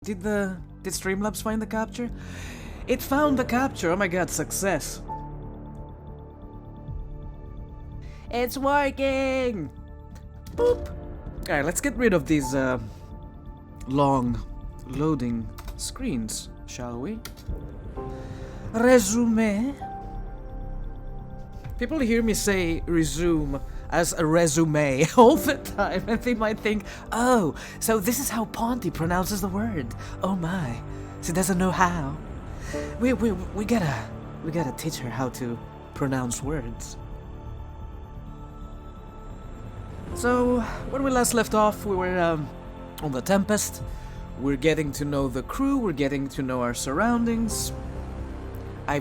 Did Streamlabs find the capture? It found the capture! Oh my god, success! It's working! Boop! Alright, let's get rid of these long loading screens, shall we? Resume. People hear me say resume as a resume all the time, and they might think, oh, so this is how Ponty pronounces the word. Oh my, she doesn't know how. We gotta teach her how to pronounce words. So when we last left off, we were on the Tempest. We're getting to know the crew. We're getting to know our surroundings. I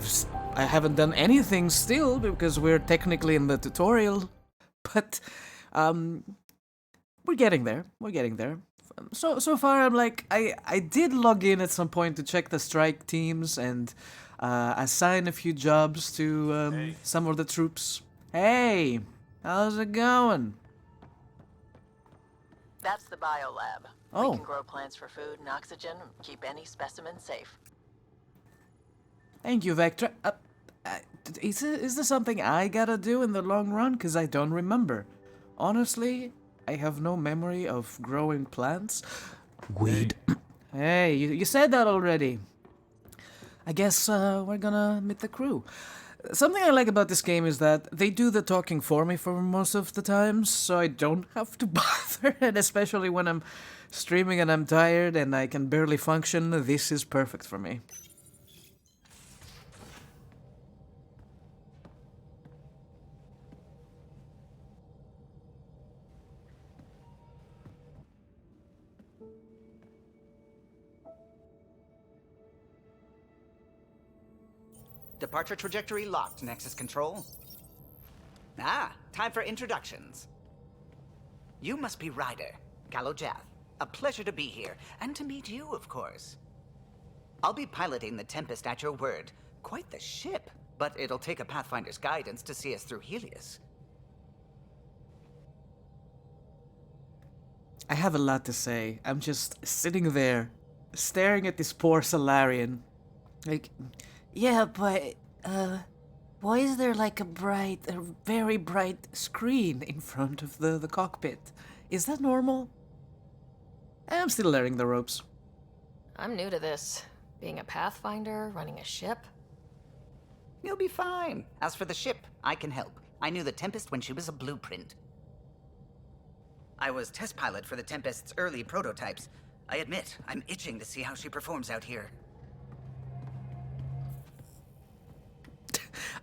haven't done anything still because we're technically in the tutorial, but we're getting there. We're getting there. So far, I'm like, I did log in at some point to check the strike teams and assign a few jobs to some of the troops. Hey, how's it going? That's the biolab. Oh. We can grow plants for food and oxygen, keep any specimen safe. Thank you, Vectra. Is this something I gotta do in the long run? Because I don't remember. Honestly, I have no memory of growing plants. Weed. Hey, you said that already. I guess we're gonna meet the crew. Something I like about this game is that they do the talking for me for most of the times, so I don't have to bother, and especially when I'm streaming and I'm tired and I can barely function, this is perfect for me. Departure trajectory locked, Nexus Control. Ah, time for introductions. You must be Ryder, Galojath. A pleasure to be here, and to meet you, of course. I'll be piloting the Tempest at your word. Quite the ship, but it'll take a Pathfinder's guidance to see us through Helios. I have a lot to say. I'm just sitting there, staring at this poor Solarian. Like, yeah, but, why is there like a very bright screen in front of the cockpit? Is that normal? I'm still learning the ropes. I'm new to this. Being a Pathfinder, running a ship. You'll be fine. As for the ship, I can help. I knew the Tempest when she was a blueprint. I was test pilot for the Tempest's early prototypes. I admit, I'm itching to see how she performs out here.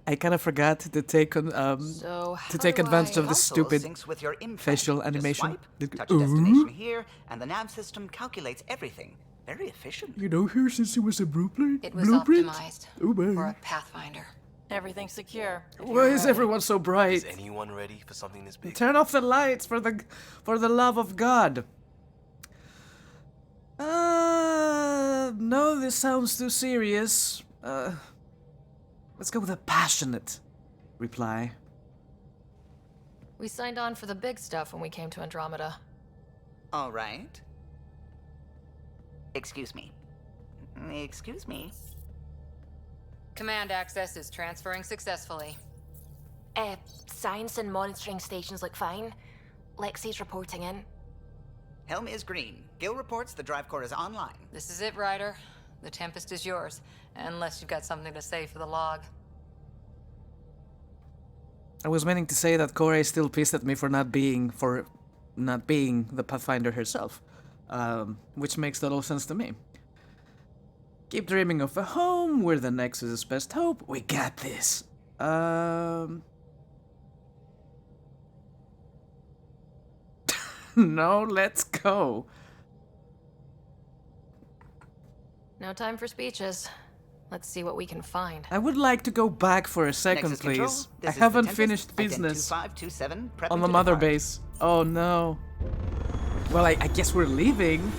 I kind of forgot to take on to take advantage of the stupid facial animation. Touch destination here, and the nav system calculates everything. Very efficient. You know her since it was a blueprint. It was optimized man. for a Pathfinder. Everything's secure. Why is everyone so bright? Is anyone ready for something this big? Turn off the lights for the love of God. No, this sounds too serious. Let's go with a passionate reply. We signed on for the big stuff when we came to Andromeda. All right. Excuse me. Excuse me. Command access is transferring successfully. Science and monitoring stations look fine. Lexi's reporting in. Helm is green. Gil reports the drive core is online. This is it, Ryder. The Tempest is yours, unless you've got something to say for the log. I was meaning to say that Corey is still pissed at me for not being the Pathfinder herself, which makes total sense to me. Keep dreaming of a home. We're the Nexus's best hope. We got this. No, let's go. No time for speeches. Let's see what we can find. I would like to go back for a second, Nexus please. Control, I haven't finished business on the mother base. Oh no. Well, I guess we're leaving.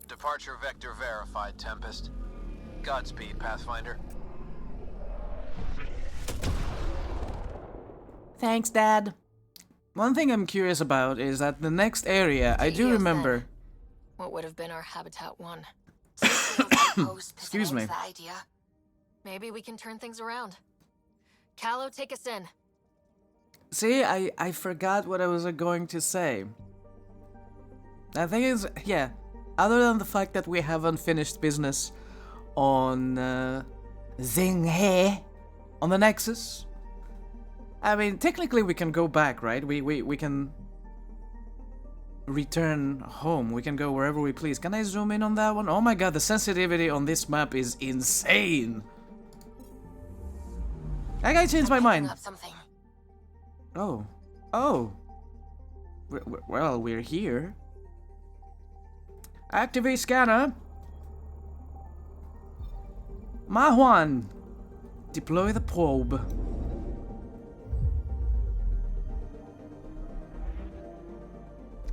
Departure vector verified, Tempest. Godspeed, Pathfinder. Thanks, Dad. One thing I'm curious about is that the next area, I do remember... What would have been our Habitat 1? Excuse me. The idea. Maybe we can turn things around. Callow, take us in. See, I forgot what I was going to say. The thing is, yeah, other than the fact that we have unfinished business on Zinghe, on the Nexus, I mean, technically we can go back, right? We can return home. We can go wherever we please. Can I zoom in on that one? Oh my god, the sensitivity on this map is insane. I gotta change my mind. Oh. Oh. Well, we're here. Activate scanner. Mahuan. Deploy the probe.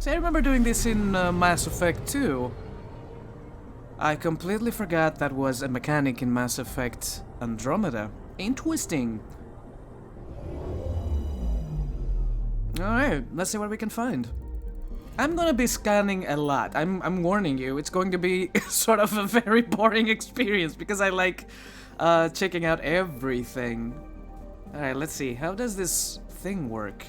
See, I remember doing this in Mass Effect 2. I completely forgot that was a mechanic in Mass Effect Andromeda. Interesting. Alright, let's see what we can find. I'm gonna be scanning a lot. I'm warning you, it's going to be sort of a very boring experience because I like checking out everything. Alright, let's see. How does this thing work?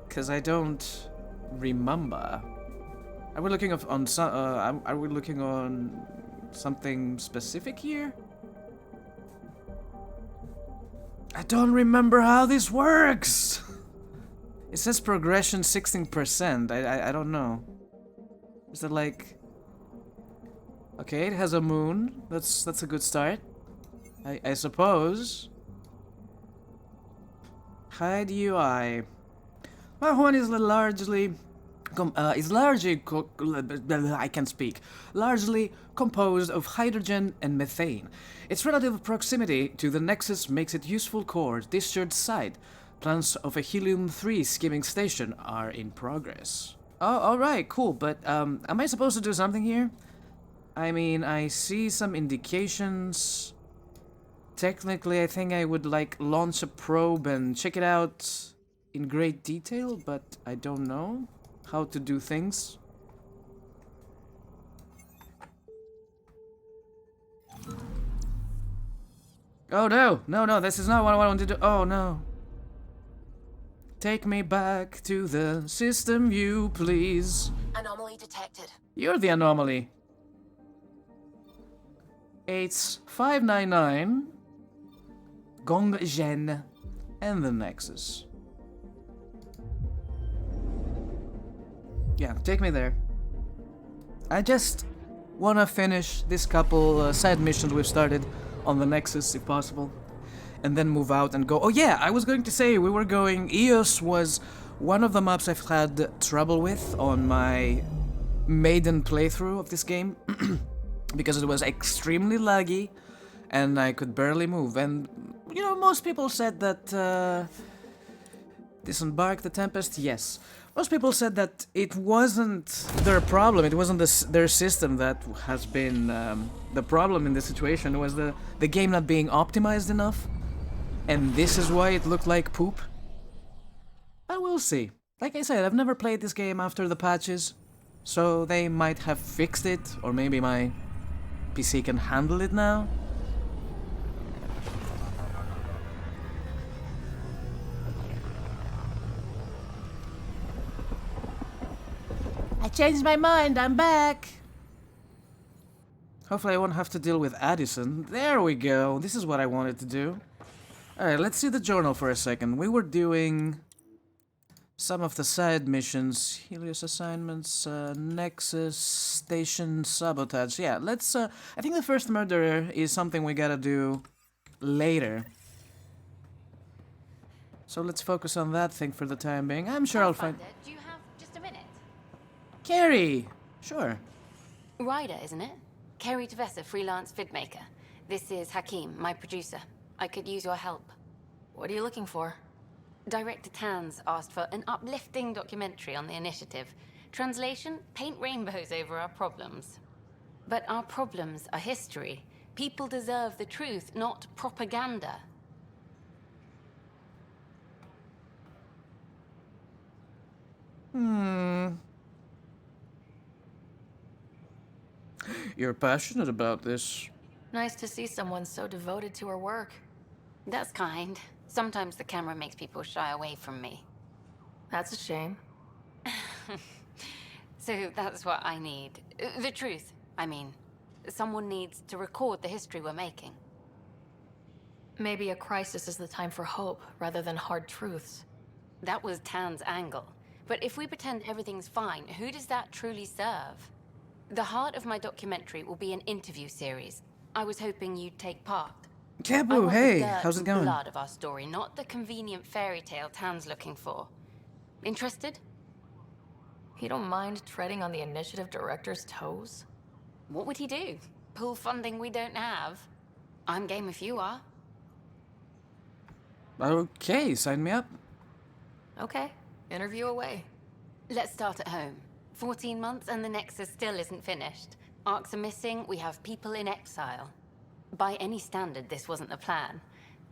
Because I don't remember. Are we looking on some? Are we looking on something specific here? I don't remember how this works. It says progression 16%. I don't know. Is it like? Okay, it has a moon. That's a good start. I suppose. Hide UI. Mahuan is largely I can speak. Largely composed of hydrogen and methane. Its relative proximity to the Nexus makes it useful core discharge site. Plans of a helium-3 skimming station are in progress. Oh, alright, cool, but am I supposed to do something here? I mean, I see some indications. Technically, I think I would like launch a probe and check it out in great detail, but I don't know how to do things. Oh no, no, this is not what I want to do. Oh no. Take me back to the system view, please. Anomaly detected. You're the anomaly. It's 599, Gong Zhen, and the Nexus. Yeah, take me there. I just wanna finish this couple side missions we've started on the Nexus, if possible, and then move out and go. Oh yeah, I was going to say we were going. Eos was one of the maps I've had trouble with on my maiden playthrough of this game because it was extremely laggy and I could barely move. And you know, most people said that disembark the Tempest. Yes. Most people said that it wasn't their problem, it wasn't their system that has been the problem in this situation. It was the game not being optimized enough. And this is why it looked like poop. I will see. Like I said, I've never played this game after the patches, so they might have fixed it, or maybe my PC can handle it now. I changed my mind, I'm back! Hopefully I won't have to deal with Addison. There we go, this is what I wanted to do. Alright, let's see the journal for a second. We were doing some of the side missions. Helios assignments, Nexus, Station Sabotage. Yeah, let's, I think the first murderer is something we gotta do later. So let's focus on that thing for the time being. I'm sure I'll find... Do you have just a minute? Carrie! Sure. Ryder, isn't it? Carrie Tavessa, freelance vidmaker. This is Hakim, my producer. I could use your help. What are you looking for? Director Tans asked for an uplifting documentary on the initiative. Translation, paint rainbows over our problems. But our problems are history. People deserve the truth, not propaganda. You're passionate about this. Nice to see someone so devoted to her work. That's kind. Sometimes the camera makes people shy away from me. That's a shame. So that's what I need. The truth, I mean. Someone needs to record the history we're making. Maybe a crisis is the time for hope rather than hard truths. That was Tan's angle. But if we pretend everything's fine, who does that truly serve? The heart of my documentary will be an interview series. I was hoping you'd take part. I Cabu, want hey, the dirt how's it and going? blood of our story, not the convenient fairy tale Tan's looking for. Interested? You don't mind treading on the initiative director's toes? What would he do? Pull funding we don't have? I'm game if you are. Okay, sign me up. Okay, interview away. Let's start at home. 14 months and the Nexus still isn't finished. Arcs are missing, we have people in exile. By any standard, this wasn't the plan.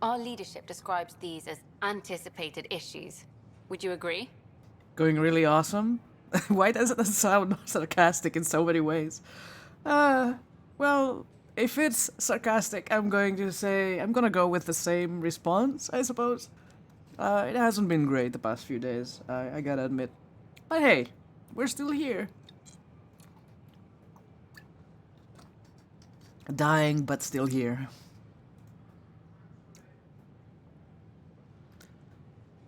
Our leadership describes these as anticipated issues. Would you agree? Going really awesome? Why does it sound sarcastic in so many ways? Well, if it's sarcastic, I'm gonna go with the same response, I suppose. It hasn't been great the past few days, I gotta admit. But hey, we're still here. Dying, but still here.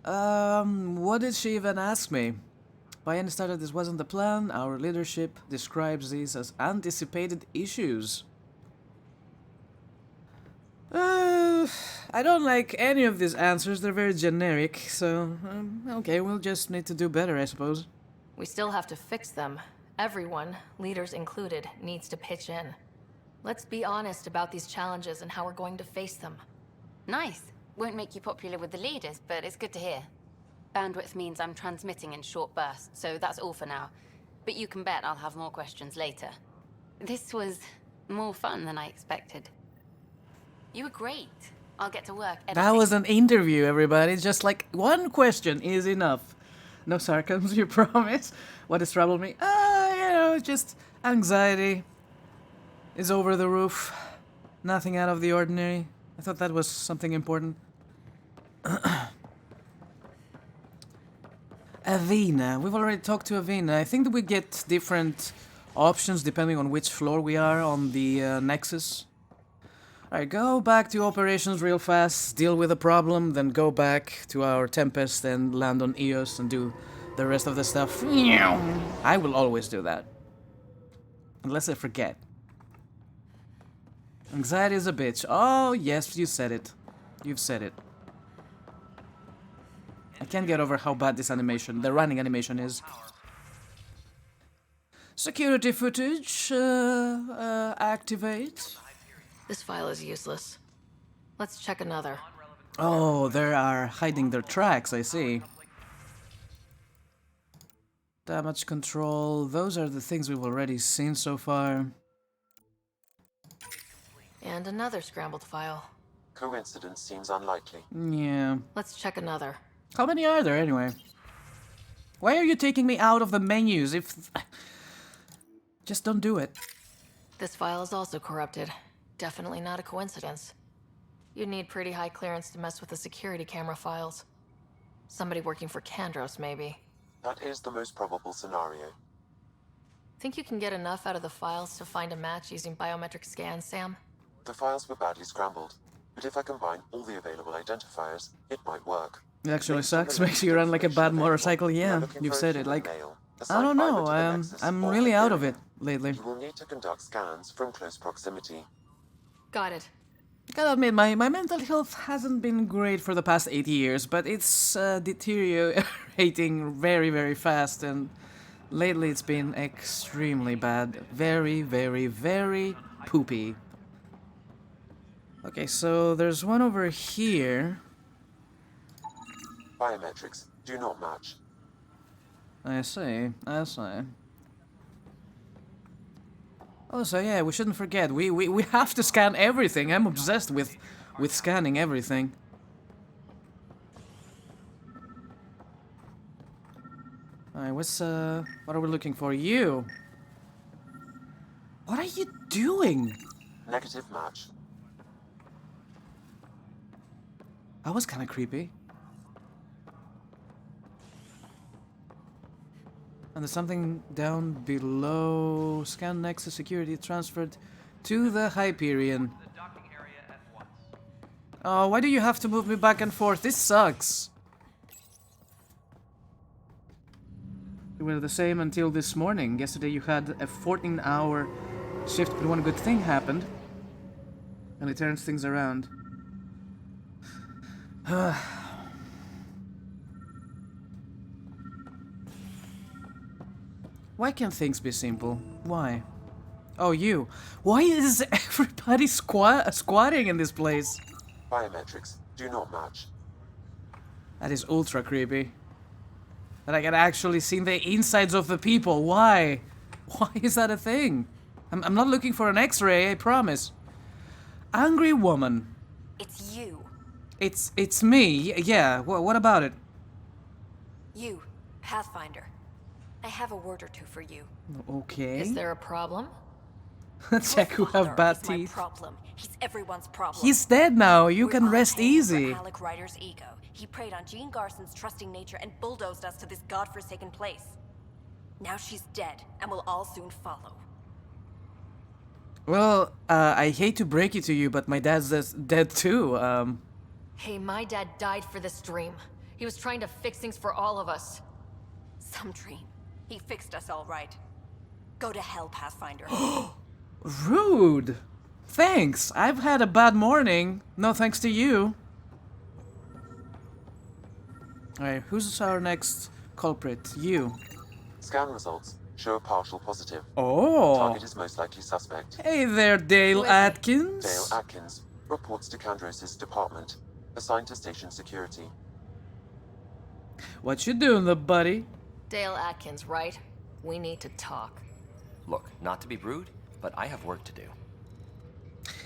What did she even ask me? By any standard, this wasn't the plan. Our leadership describes these as anticipated issues. I don't like any of these answers. They're very generic, so okay, we'll just need to do better, I suppose. We still have to fix them. Everyone, leaders included, needs to pitch in. Let's be honest about these challenges and how we're going to face them. Nice. Won't make you popular with the leaders, but it's good to hear. Bandwidth means I'm transmitting in short bursts, so that's all for now. But you can bet I'll have more questions later. This was more fun than I expected. You were great. I'll get to work editing. That was an interview, everybody. Just like one question is enough. No sarcasm, you promise? What has troubled me? Just anxiety is over the roof. Nothing out of the ordinary. I thought that was something important. Avina. We've already talked to Avina. I think that we get different options depending on which floor we are on the Nexus. Alright, go back to operations real fast, deal with the problem, then go back to our Tempest and land on Eos and do the rest of the stuff. I will always do that. Unless I forget. Anxiety is a bitch. Oh, yes, you said it. You've said it. I can't get over how bad this animation, the running animation is. Security footage, activate. This file is useless. Let's check another. Oh, they are hiding their tracks, I see. Damage control, those are the things we've already seen so far. And another scrambled file. Coincidence seems unlikely. Yeah. Let's check another. How many are there anyway? Why are you taking me out of the menus if... Just don't do it. This file is also corrupted. Definitely not a coincidence. You'd need pretty high clearance to mess with the security camera files. Somebody working for Kandros, maybe. That is the most probable scenario. Think you can get enough out of the files to find a match using biometric scans, Sam? The files were badly scrambled, but if I combine all the available identifiers, it might work. It actually sucks, makes you run like a bad motorcycle, yeah, you've said it, like... I don't know, I'm really out of it lately. You will need to conduct scans from close proximity. Got it. Gotta admit, my mental health hasn't been great for the past 8 years, but it's deteriorating very, very fast, and lately it's been extremely bad. Very, very, very poopy. Okay, so there's one over here. Biometrics do not match. I see, I see. Also, yeah, we shouldn't forget, we have to scan everything. I'm obsessed with scanning everything. Alright, what are we looking for? You! What are you doing? Negative match. That was kind of creepy. And there's something down below. Scan Nexus security transferred to the Hyperion. Oh, why do you have to move me back and forth? This sucks. You were the same until this morning. Yesterday you had a 14-hour shift, but one good thing happened. And it turns things around. Why can't things be simple? Why? Oh, you. Why is everybody squatting in this place? Biometrics do not match. That is ultra creepy. That I can actually see the insides of the people. Why? Why is that a thing? I'm not looking for an X-ray, I promise. Angry woman. It's you. It's me. Yeah. What about it? You, Pathfinder. I have a word or two for you. Okay. Is there a problem? Check who have bad He's my teeth. problem. He's everyone's problem. He's dead now. You We're can all rest paying for easy. Alec Ryder's ego. He preyed on Jean Garson's trusting nature and bulldozed us to this godforsaken place. Now she's dead, and we'll all soon follow. Well, I hate to break it to you, but my dad's dead too. Hey, my dad died for this dream. He was trying to fix things for all of us. Some dream. He fixed us all right. Go to hell, Pathfinder. Rude. Thanks. I've had a bad morning. No thanks to you. Alright, who's our next culprit? You. Scan results show a partial positive. Oh. Target is most likely suspect. Hey there, Dale Atkins. Dale Atkins reports to Kandros' department, assigned to station security. What you doing, the buddy? Dale Atkins, right? We need to talk. Look, not to be rude, but I have work to do.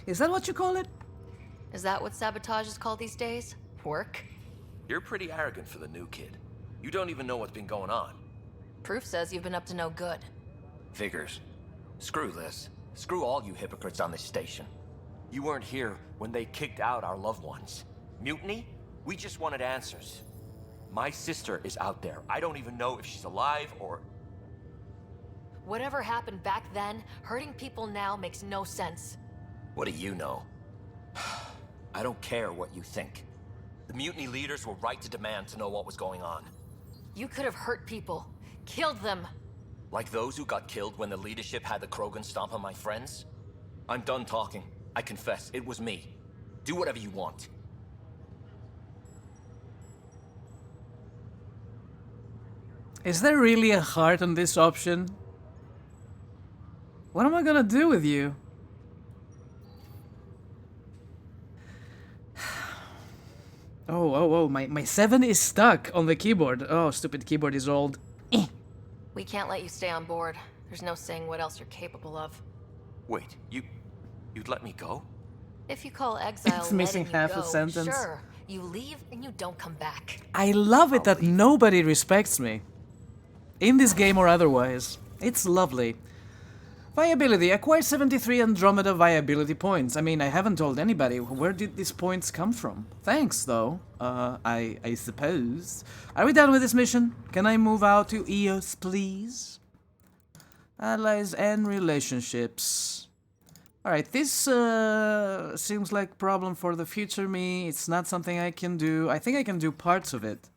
Is that what you call it? Is that what sabotage is called these days? Work? You're pretty arrogant for the new kid. You don't even know what's been going on. Proof says you've been up to no good. Figures. Screw this. Screw all you hypocrites on this station. You weren't here when they kicked out our loved ones. Mutiny? We just wanted answers. My sister is out there. I don't even know if she's alive or... Whatever happened back then, hurting people now makes no sense. What do you know? I don't care what you think. The mutiny leaders were right to demand to know what was going on. You could have hurt people. Killed them. Like those who got killed when the leadership had the Krogan stomp on my friends? I'm done talking. I confess, it was me. Do whatever you want. Is there really a heart on this option? What am I gonna do with you? Oh, my 7 is stuck on the keyboard. Oh, stupid keyboard is old. We can't let you stay on board. There's no saying what else you're capable of. Wait, you'd let me go? If you call exile It's missing letting you half a go, sentence. Sure, you leave and you don't come back. I love it that nobody respects me. In this game or otherwise. It's lovely. Viability. Acquire 73 Andromeda viability points. I mean, I haven't told anybody. Where did these points come from? Thanks, though. I suppose. Are we done with this mission? Can I move out to EOS, please? Allies and relationships. Alright, this seems like a problem for the future me. It's not something I can do. I think I can do parts of it.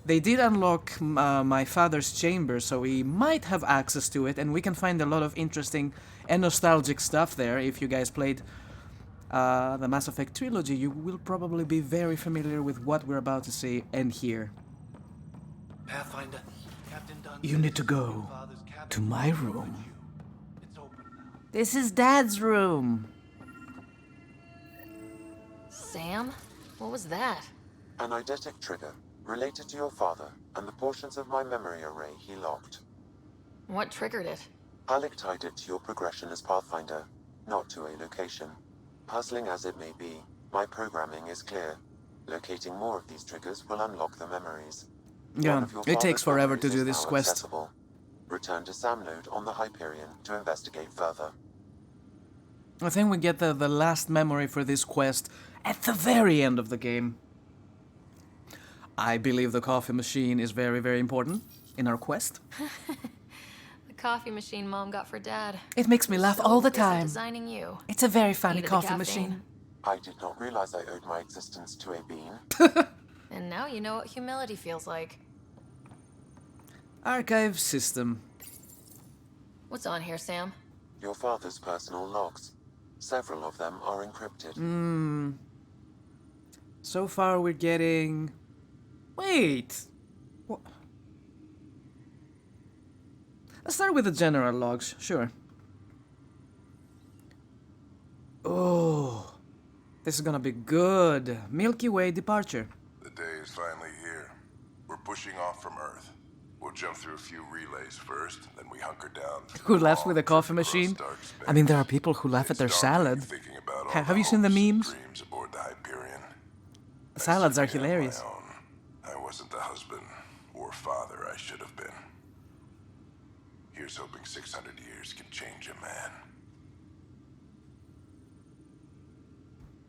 They did unlock my father's chamber, so we might have access to it, and we can find a lot of interesting and nostalgic stuff there. If you guys played the Mass Effect trilogy, you will probably be very familiar with what we're about to see and hear. Pathfinder, Captain Dunn. You need to go to my room. This is Dad's room. Sam? What was that? An eidetic trigger related to your father and the portions of my memory array he locked. What triggered it? Alec tied it to your progression as Pathfinder, not to a location. Puzzling as it may be, my programming is clear. Locating more of these triggers will unlock the memories. Yeah, One of your it takes father's forever to memories do is this now quest. accessible. Return to Sam Node on the Hyperion to investigate further. I think we get the last memory for this quest at the very end of the game. I believe the coffee machine is very, very important in our quest. The coffee machine Mom got for Dad. It makes me laugh So all the busy time. designing you. It's a very funny Needed the coffee caffeine. machine. I did not realize I owed my existence to a bean. And now you know what humility feels like. Archive system. What's on here, Sam? Your father's personal logs. Several of them are encrypted. So far we're getting... Wait! What? Let's start with the general logs, sure. Oh, this is gonna be good. Milky Way departure. The day is finally here. We're pushing off from Earth. We'll jump through a few relays first, then we hunker down. Who laughs with a coffee machine? I mean, there are people who laugh at their salad. Have you seen the memes? Aboard the Hyperion. Salads are hilarious. I wasn't the husband or father I should have been. Here's hoping 600 years can change a man.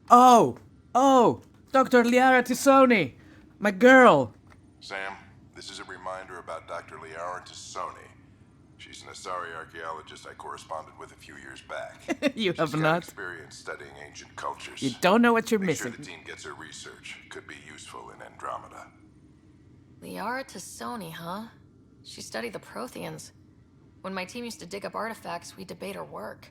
Oh, Dr. Liara Tisoni, my girl. Sam, this is a reminder about Dr. Liara Tisoni. She's an Asari archaeologist I corresponded with a few years back. You have She's got not. experience studying ancient cultures. You don't know what you're Make missing. sure the team gets her research. Could be useful in Andromeda. Liara Tassoni, huh? She studied the Protheans. When my team used to dig up artifacts, we'd debate her work.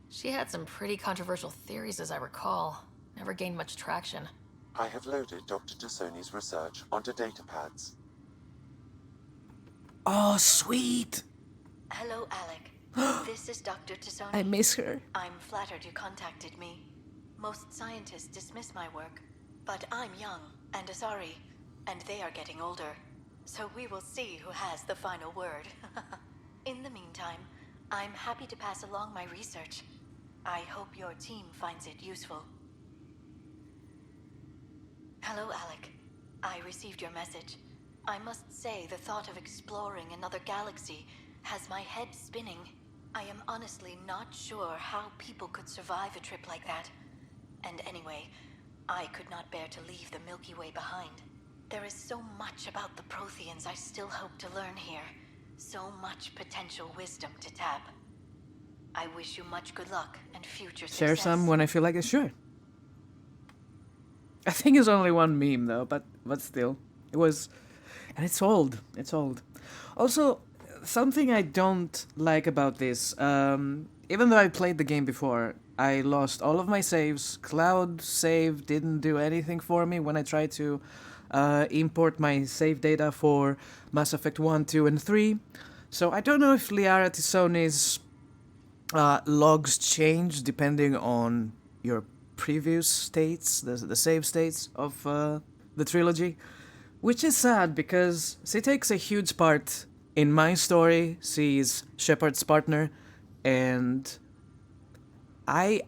She had some pretty controversial theories, as I recall. Never gained much traction. I have loaded Dr. Tassoni's research onto datapads. Oh, sweet. Hello, Alec. This is Dr. Tassoni. I miss her. I'm flattered you contacted me. Most scientists dismiss my work, but I'm young and Asari, and they are getting older. So we will see who has the final word. In the meantime, I'm happy to pass along my research. I hope your team finds it useful. Hello, Alec. I received your message. I must say the thought of exploring another galaxy has my head spinning. I am honestly not sure how people could survive a trip like that. And anyway, I could not bear to leave the Milky Way behind. There is so much about the Protheans I still hope to learn here. So much potential wisdom to tap. I wish you much good luck and future success. Share some when I feel like it. Sure. I think it's only one meme though, but still, it was, and it's old. It's old. Also, something I don't like about this, even though I played the game before, I lost all of my saves. Cloud save didn't do anything for me when I tried to import my save data for Mass Effect 1, 2, and 3. So I don't know if Liara Tisoni's logs change depending on your previous states, the save states of the trilogy, which is sad because she takes a huge part in my story. She's Shepard's partner, and I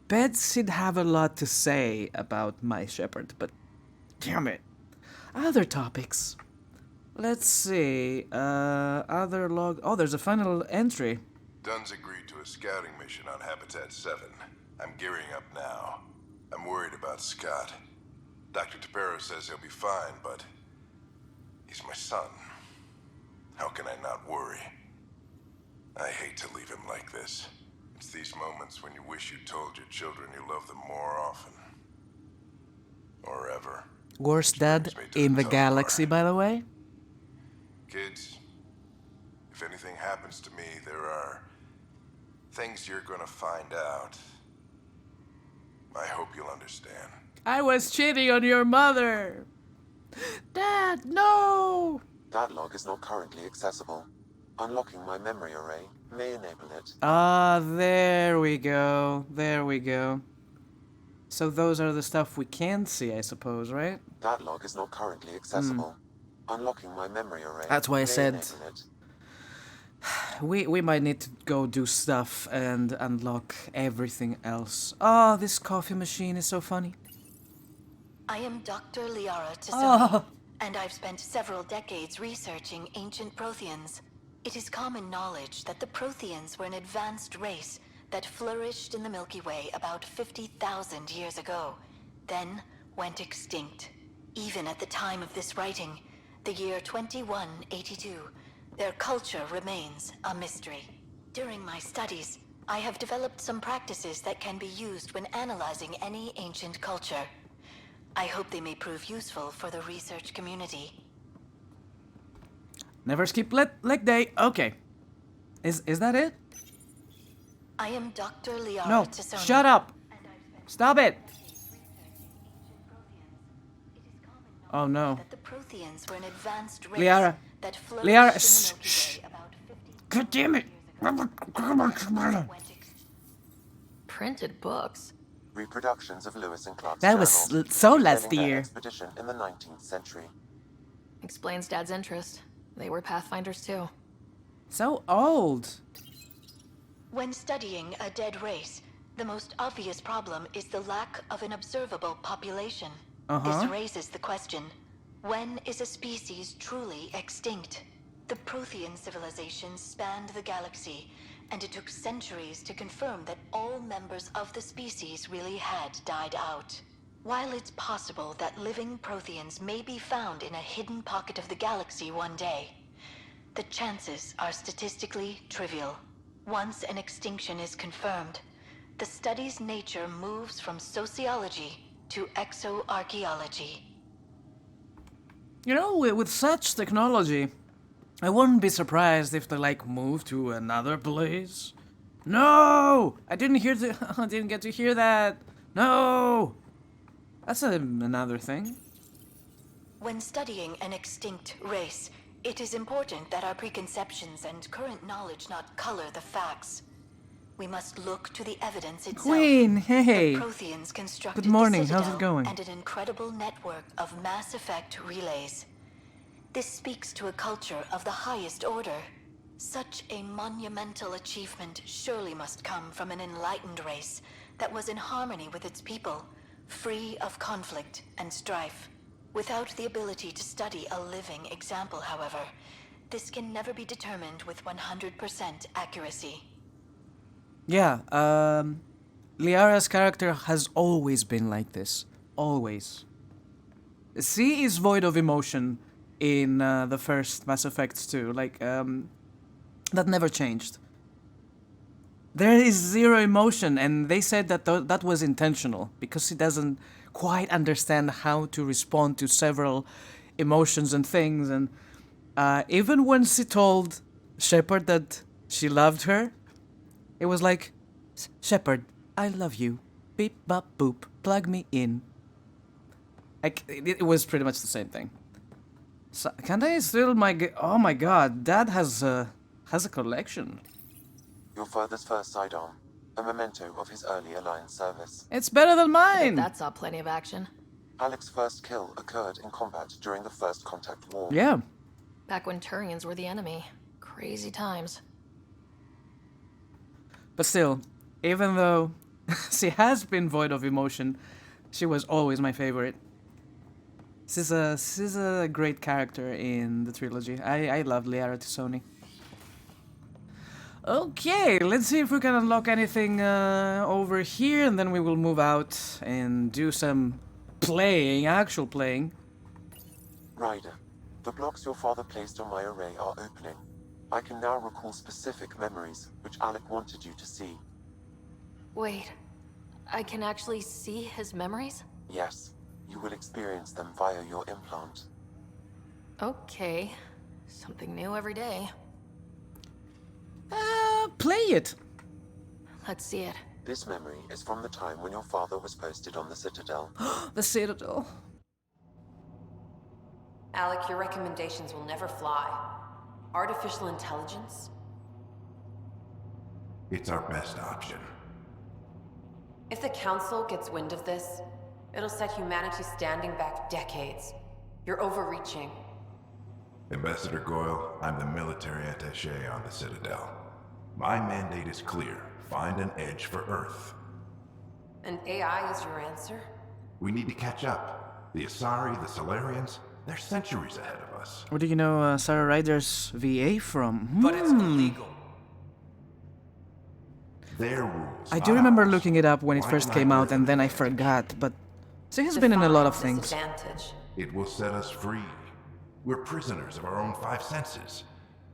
bet she'd have a lot to say about my Shepard, but damn it. Other topics. Let's see. Other log. Oh, there's a final entry. Dunn's agreed to a scouting mission on Habitat 7. I'm gearing up now. I'm worried about Scott. Dr. Tapero says he'll be fine, but he's my son. How can I not worry? I hate to leave him like this. It's these moments when you wish you told your children you love them more often. Or ever. Worst dad in the galaxy, by the way. Kids, if anything happens to me, there are things you're gonna find out. I hope you'll understand. I was cheating on your mother. Dad, no! That log is not currently accessible. Unlocking my memory array may enable it. Ah, there we go. There we go. So those are the stuff we can see, I suppose, right? That log is not currently accessible. Unlocking my memory array. That's why I may said enable it. we might need to go do stuff and unlock everything else. Oh, this coffee machine is so funny. I am Dr. Liara Tassoni, and I've spent several decades researching ancient Protheans. It is common knowledge that the Protheans were an advanced race that flourished in the Milky Way about 50,000 years ago, then went extinct. Even at the time of this writing, the year 2182, their culture remains a mystery. During my studies, I have developed some practices that can be used when analyzing any ancient culture. I hope they may prove useful for the research community. Never skip leg day. Okay. Is that it? I am Dr. Liara No. Tassoni. Shut up. Stop it. Oh no. That the Protheans were an advanced race Liara. that flourished Liara. in the Milky Shh. Way about 50 God damn it. Printed books. Reproductions of Lewis and Clark's That was journals so detailing last their year. expedition in the 19th century. Explains Dad's interest. They were Pathfinders too. So old. When studying a dead race, the most obvious problem is the lack of an observable population. This raises the question, when is a species truly extinct? The Prothean civilization spanned the galaxy, and it took centuries to confirm that all members of the species really had died out. While it's possible that living Protheans may be found in a hidden pocket of the galaxy one day, the chances are statistically trivial. Once an extinction is confirmed, the study's nature moves from sociology to exoarchaeology. You know, with such technology, I wouldn't be surprised if they like move to another place. No, I didn't I didn't get to hear that. No, that's another thing. When studying an extinct race, it is important that our preconceptions and current knowledge not color the facts. We must look to the evidence itself. Queen, hey. The Protheans constructed Good morning. the Citadel How's it going? and an incredible network of mass effect relays. This speaks to a culture of the highest order. Such a monumental achievement surely must come from an enlightened race that was in harmony with its people, free of conflict and strife. Without the ability to study a living example, however, this can never be determined with 100% accuracy. Yeah, Liara's character has always been like this. Always. She is void of emotion in the first Mass Effects 2. Like, that never changed. There is zero emotion, and they said that that was intentional, because she doesn't quite understand how to respond to several emotions and things. And even when she told Shepard that she loved her, it was like, Shepard, I love you. Beep, bop, boop. Plug me in. Like, it was pretty much the same thing. So, can I still oh my god, Dad has a collection. Your father's first sidearm, a memento of his early Alliance service. It's better than mine! That saw plenty of action. Alec's first kill occurred in combat during the First Contact War. Yeah. Back when Turians were the enemy. Crazy times. But still, even though she has been void of emotion, she was always my favorite. She's a great character in the trilogy. I love Liara Tassoni. Okay, let's see if we can unlock anything over here, and then we will move out and do some playing, actual playing. Ryder, the blocks your father placed on my array are opening. I can now recall specific memories, which Alec wanted you to see. Wait, I can actually see his memories? Yes, you will experience them via your implant. Okay, something new every day. Play it! Let's see it. This memory is from the time when your father was posted on the Citadel. The Citadel. Alec, your recommendations will never fly. Artificial intelligence? It's our best option. If the Council gets wind of this, it'll set humanity standing back decades. You're overreaching. Ambassador Goyle, I'm the military attaché on the Citadel. My mandate is clear. Find an edge for Earth. And AI is your answer? We need to catch up. The Asari, the Solarians, They're centuries ahead of us. Where do you know Sarah Ryder's VA from? But it's illegal. Their rules. I do remember ours. looking it up when it Why first deny came out, their and then I advantage? forgot, but she has been in a lot of Define things. disadvantage. It will set us free. We're prisoners of our own five senses.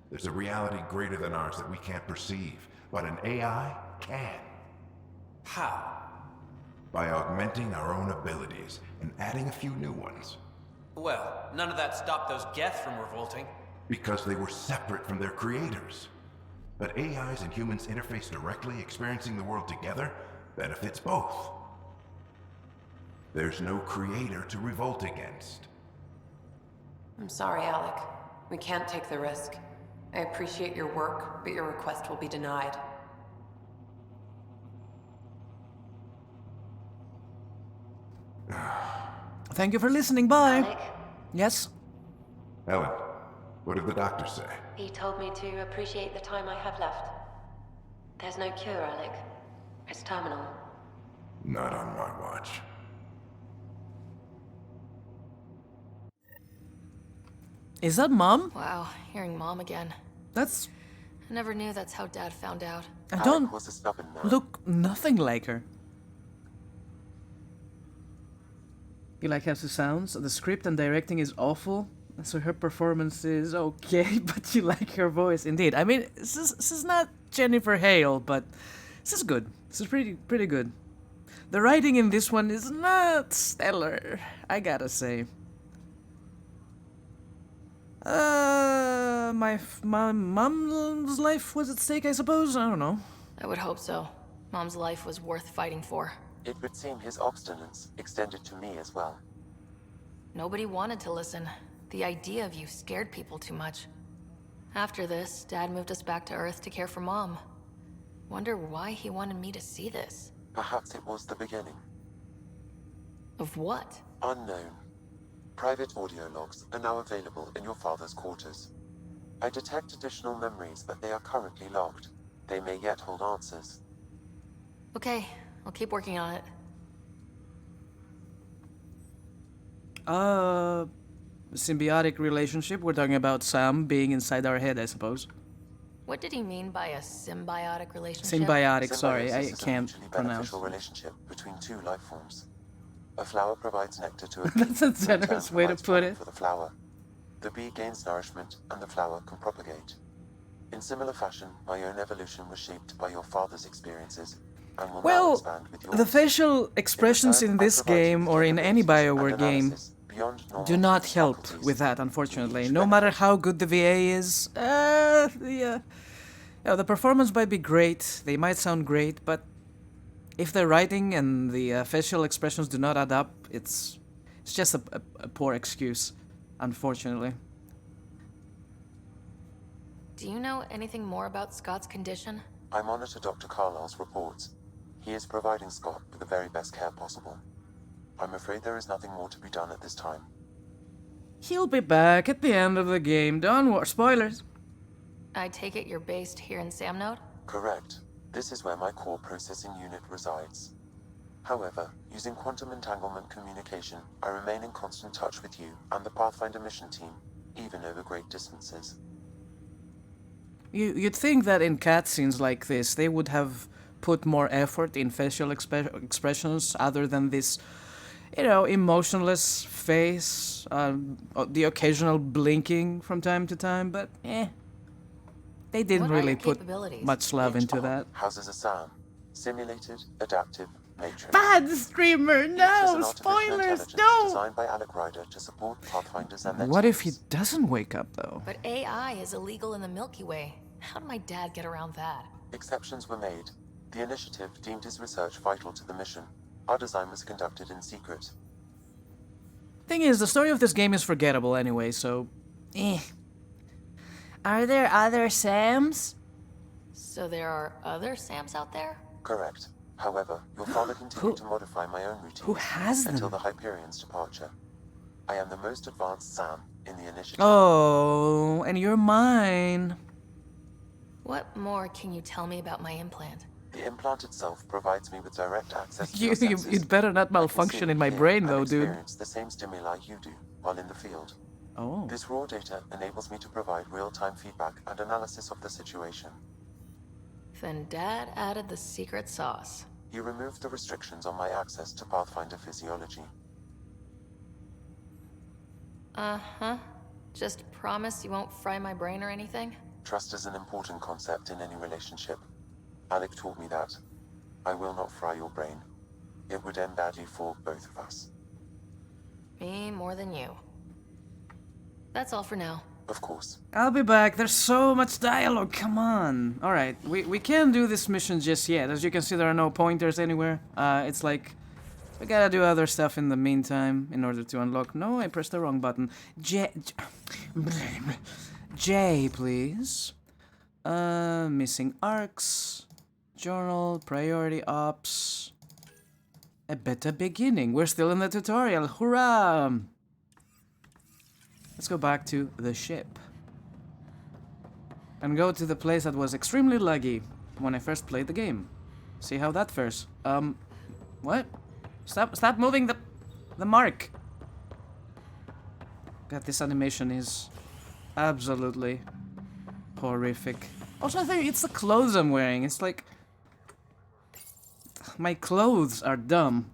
There's a reality greater than ours that we can't perceive, but an AI can. How? By augmenting our own abilities and adding a few new ones. Well, none of that stopped those Geth from revolting. Because they were separate from their creators. But AIs and humans interface directly, experiencing the world together, benefits both. There's no creator to revolt against. I'm sorry, Alec. We can't take the risk. I appreciate your work, but your request will be denied. Thank you for listening, bye! Alec, Yes? Ellen, what did the doctor say? he told me to appreciate the time I have left. There's no cure, Alec. It's terminal. Not on my watch. Is that Mom? Wow, hearing Mom again. That's... I never knew that's how Dad found out. I don't Alec was a stubborn man. look nothing like her. You like how she sounds? The script and directing is awful, so her performance is okay, but you like her voice. Indeed. I mean, this is not Jennifer Hale, but this is good. This is pretty good. The writing in this one is not stellar, I gotta say. My mom's life was at stake, I suppose? I don't know. I would hope so. Mom's life was worth fighting for. It would seem his obstinance extended to me as well. Nobody wanted to listen. The idea of you scared people too much. After this, Dad moved us back to Earth to care for Mom. Wonder why he wanted me to see this. Perhaps it was the beginning. Of what? Unknown. Private audio logs are now available in your father's quarters. I detect additional memories, but they are currently logged. They may yet hold answers. Okay, I'll keep working on it. Symbiotic relationship. We're talking about Sam being inside our head, I suppose. What did he mean by a symbiotic relationship? Symbiotic, sorry, I Symbiosis is a can't mutually pronounce. beneficial relationship between two life forms. A flower provides nectar to a bee. That's a who in turn generous way to provides put pollen it. for the flower. The bee gains nourishment, and the flower can propagate. In similar fashion, my own evolution was shaped by your father's experiences, and will now Well, expand with yours. the facial expressions in this game or in any BioWare game do not help with that, unfortunately. No matter how good the VA is, yeah, the performance might be great, they might sound great, but if the writing and the facial expressions do not add up, it's just a poor excuse, unfortunately. Do you know anything more about Scott's condition? I monitor Dr. Carlisle's reports. He is providing Scott with the very best care possible. I'm afraid there is nothing more to be done at this time. He'll be back at the end of the game, don't worry. Spoilers. I take it you're based here in Samnode? Correct. This is where my core processing unit resides. However, using quantum entanglement communication, I remain in constant touch with you and the Pathfinder mission team, even over great distances. You'd think that in cutscenes like this, they would have put more effort in facial expressions other than this, emotionless face, the occasional blinking from time to time, but they didn't What are really your put capabilities? much love into that. Houses a SAM, Simulated Adaptive Matrix. Bad streamer, Each is an no! artificial Spoilers, intelligence no! designed by Alec Ryder to support Pathfinders and their What if he teams. doesn't wake up, though? But AI is illegal in the Milky Way. How did my dad get around that? Exceptions were made. The initiative deemed his research vital to the mission. Our design was conducted in secret. Thing is, the story of this game is forgettable anyway, so... Are there other Sams? So there are other Sams out there? Correct. However, your father continued to modify my own routines Who has them? until the Hyperion's departure. I am the most advanced Sam in the initiative. Oh, and you're mine. What more can you tell me about my implant? The implant itself provides me with direct access to You, your senses. you'd better not I can malfunction see, in my hear, brain and though, dude. experience the same stimuli you do while in the field. Oh. This raw data enables me to provide real-time feedback and analysis of the situation. Then Dad added the secret sauce. He removed the restrictions on my access to Pathfinder physiology. Uh-huh. Just promise you won't fry my brain or anything? Trust is an important concept in any relationship. Alec taught me that. I will not fry your brain. It would end badly for both of us. Me more than you. That's all for now. Of course. I'll be back. There's so much dialogue. Come on. Alright, we can't do this mission just yet. As you can see, there are no pointers anywhere. It's like... we gotta do other stuff in the meantime in order to unlock... No, I pressed the wrong button. J, please. Missing arcs. Journal, priority ops. A beta beginning. We're still in the tutorial. Hurrah! Let's go back to the ship. And go to the place that was extremely laggy when I first played the game. See how that fares. What? Stop moving the mark. God, this animation is absolutely horrific. Also, I think it's the clothes I'm wearing. It's like... my clothes are dumb.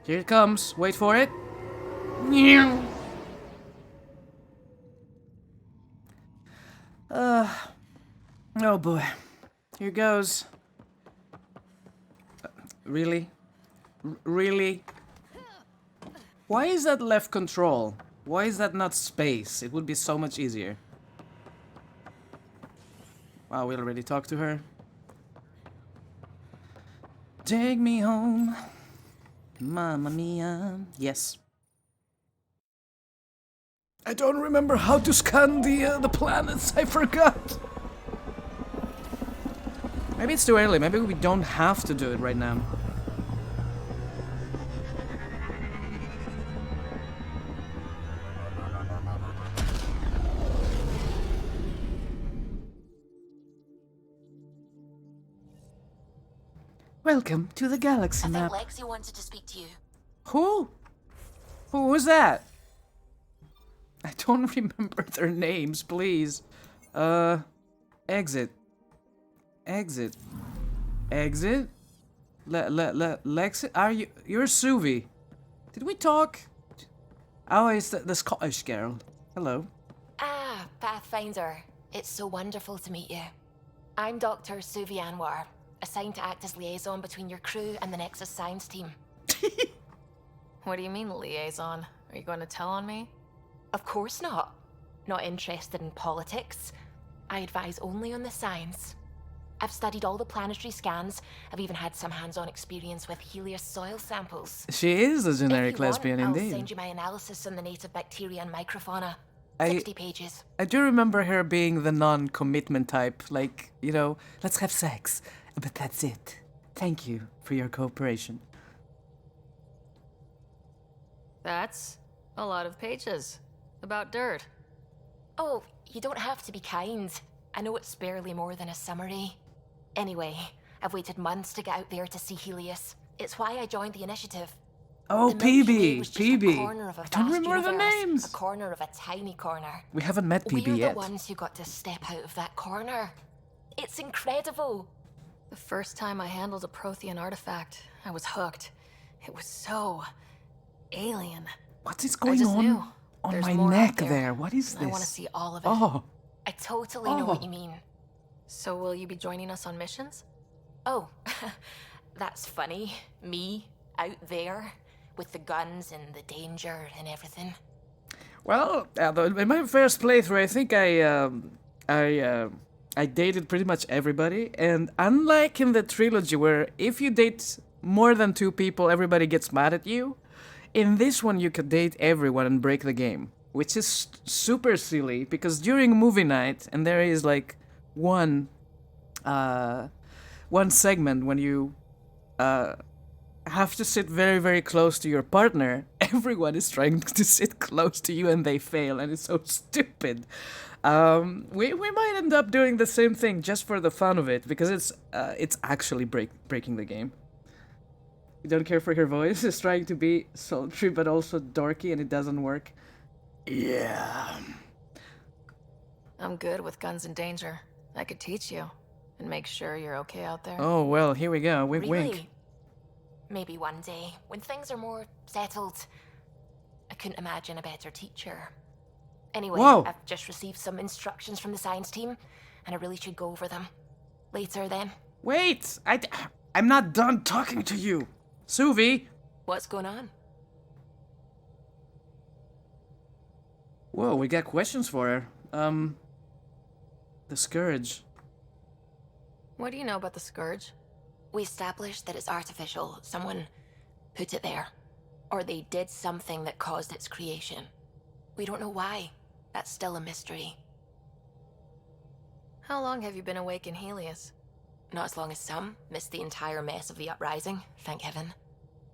Here it comes. Wait for it. Oh boy. Here goes. Really? Really? Why is that left control? Why is that not space? It would be so much easier. Wow, we already talked to her. Take me home. Mamma mia. Yes. I don't remember how to scan the planets. I forgot. Maybe it's too early. Maybe we don't have to do it right now. Welcome to the galaxy map. I think Lexi wanted to speak to you. Who? Who was that? I don't remember their names, please. Exit. Exit. Exit? Lexi? You're Suvi. Did we talk? Oh, it's the Scottish girl. Hello. Ah, Pathfinder. It's so wonderful to meet you. I'm Dr. Suvi Anwar, assigned to act as liaison between your crew and the Nexus science team. What do you mean, liaison? Are you going to tell on me? Of course not. Not interested in politics. I advise only on the science. I've studied all the planetary scans. I've even had some hands-on experience with Helios soil samples. She is a generic lesbian, I'll indeed. send you my analysis on the native bacteria and microfauna. 60 pages. I do remember her being the non-commitment type, like, you know, let's have sex, but that's it. Thank you for your cooperation. That's a lot of pages. About dirt. Oh, you don't have to be kind. I know it's barely more than a summary. Anyway, I've waited months to get out there to see Helios. It's why I joined the initiative. Oh, The Milky Way PB, was just PB. a corner of a I don't vast remember the universe, names. A corner of a tiny corner. We haven't met PB We're yet. the ones who got to step out of that corner. It's incredible. The first time I handled a Prothean artifact, I was hooked. It was so... alien. What is I going just on knew. on There's my more out neck there. there? What is this? I want to see all of it. Oh. I totally know what you mean. So will you be joining us on missions? Oh, that's funny. Me, out there, with the guns and the danger and everything. Well, in my first playthrough, I think I dated pretty much everybody, and unlike in the trilogy where if you date more than 2 people, everybody gets mad at you, in this one you could date everyone and break the game, which is super silly, because during movie night, and there is like one segment when you have to sit very, very close to your partner. Everyone is trying to sit close to you and they fail, and it's so stupid. We might end up doing the same thing just for the fun of it, because it's actually breaking the game. You don't care for her voice? It's trying to be sultry but also dorky, and it doesn't work. Yeah. I'm good with guns and danger. I could teach you and make sure you're okay out there. Oh, well, here we go. Wink, Really? wink. Maybe one day, when things are more settled. I couldn't imagine a better teacher. Anyway, Whoa. I've just received some instructions from the science team, and I really should go over them. Later, then. Wait! I'm not done talking to you! Suvi! What's going on? Whoa, we got questions for her. The Scourge. What do you know about the Scourge? We established that it's artificial. Someone put it there. Or they did something that caused its creation. We don't know why. That's still a mystery. How long have you been awake in Helios? Not as long as some. Missed the entire mess of the uprising, thank heaven.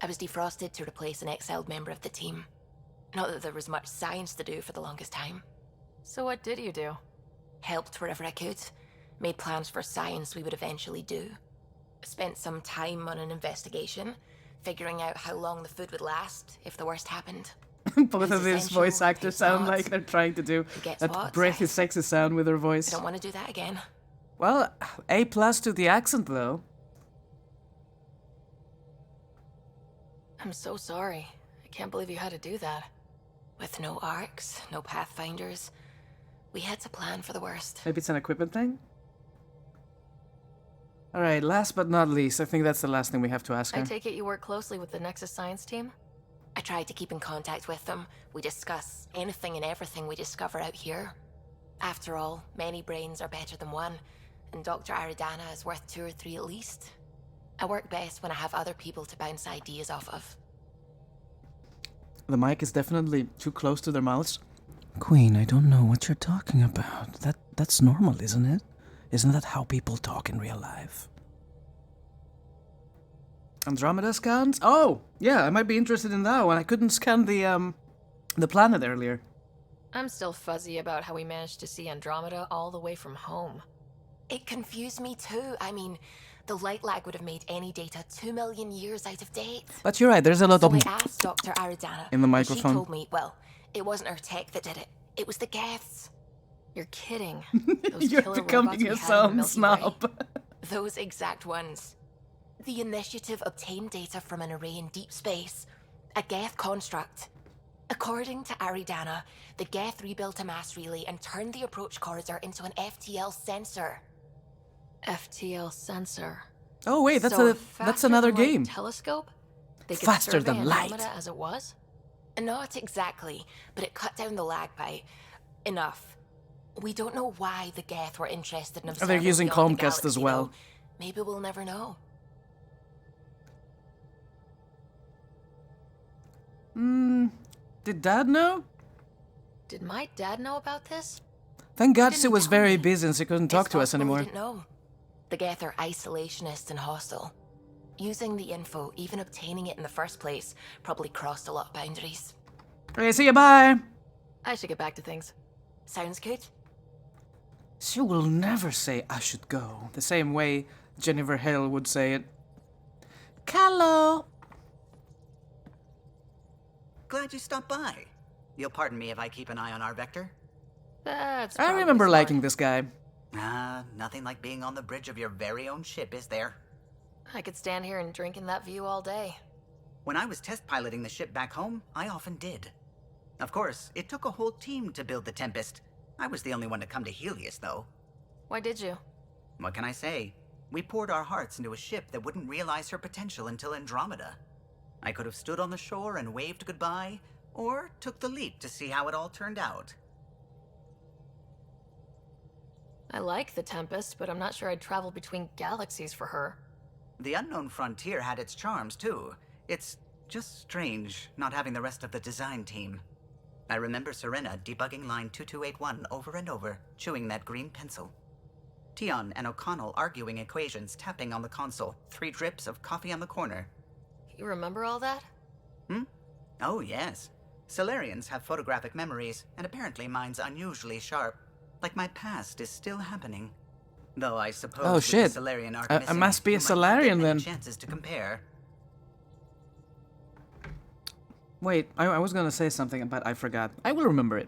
I was defrosted to replace an exiled member of the team. Not that there was much science to do for the longest time. So what did you do? Helped wherever I could. Made plans for science we would eventually do. Spent some time on an investigation, figuring out how long the food would last if the worst happened. Both of these voice actors sound like they're trying to do that breathy, sexy sound with their voice. I don't want to do that again. Well, A+ to the accent, though. I'm so sorry. I can't believe you had to do that. With no arcs, no pathfinders, we had to plan for the worst. Maybe it's an equipment thing? Alright, last but not least, I think that's the last thing we have to ask her. I take it you work closely with the Nexus Science team? I tried to keep in contact with them. We discuss anything and everything we discover out here. After all, many brains are better than one, and Dr. Aridana is worth 2 or 3 at least. I work best when I have other people to bounce ideas off of. The mic is definitely too close to their mouths. Queen, I don't know what you're talking about. That's normal, isn't it? Isn't that how people talk in real life? Andromeda scans? Oh, yeah, I might be interested in that one. I couldn't scan the planet earlier. I'm still fuzzy about how we managed to see Andromeda all the way from home. It confused me too. I mean, the light lag would have made any data 2 million years out of date. But you're right, there's a lot of... I asked Dr. Aridana, in the microphone. She told me, well, it wasn't her tech that did it. It was the Geths. You're kidding. You're becoming a sound snob. Those exact ones. The initiative obtained data from an array in deep space. A Geth construct. According to Aridana, the Geth rebuilt a mass relay and turned the approach corridor into an FTL sensor. FTL sensor. Oh wait, that's another game. Telescope? They could Faster than light. Andromeda as it was? Not exactly, but it cut down the lag by enough. We don't know why the Geth were interested in observing They're using beyond the Comcast as galaxy, well. though. Maybe we'll never know. Did Dad know? Did my dad know about this? Thank God Sue was very busy and she couldn't talk to us anymore. We didn't know. The Geth are isolationist and hostile. Using the info, even obtaining it in the first place, probably crossed a lot of boundaries. Okay, see you, bye! I should get back to things. Sounds good. She will never say I should go, the same way Jennifer Hale would say it. Callow! Glad you stopped by. You'll pardon me if I keep an eye on our vector. That's I remember liking this guy. Nothing like being on the bridge of your very own ship, is there? I could stand here and drink in that view all day. When I was test piloting the ship back home, I often did. Of course, it took a whole team to build the Tempest. I was the only one to come to Helios, though. Why did you? What can I say? We poured our hearts into a ship that wouldn't realize her potential until Andromeda. I could have stood on the shore and waved goodbye, or took the leap to see how it all turned out. I like the Tempest, but I'm not sure I'd travel between galaxies for her. The unknown frontier had its charms, too. It's just strange not having the rest of the design team. I remember Serena debugging line 2281 over and over, chewing that green pencil. Tion and O'Connell arguing equations, tapping on the console, 3 drips of coffee on the corner. You remember all that? Oh, yes. Solarians have photographic memories, and apparently mine's unusually sharp. Like my past is still happening. Though I suppose Oh, with shit. the Solarian arc I missing, must be a you might not get Solarian many then. chances to compare. Wait, I was gonna say something, but I forgot. I will remember it.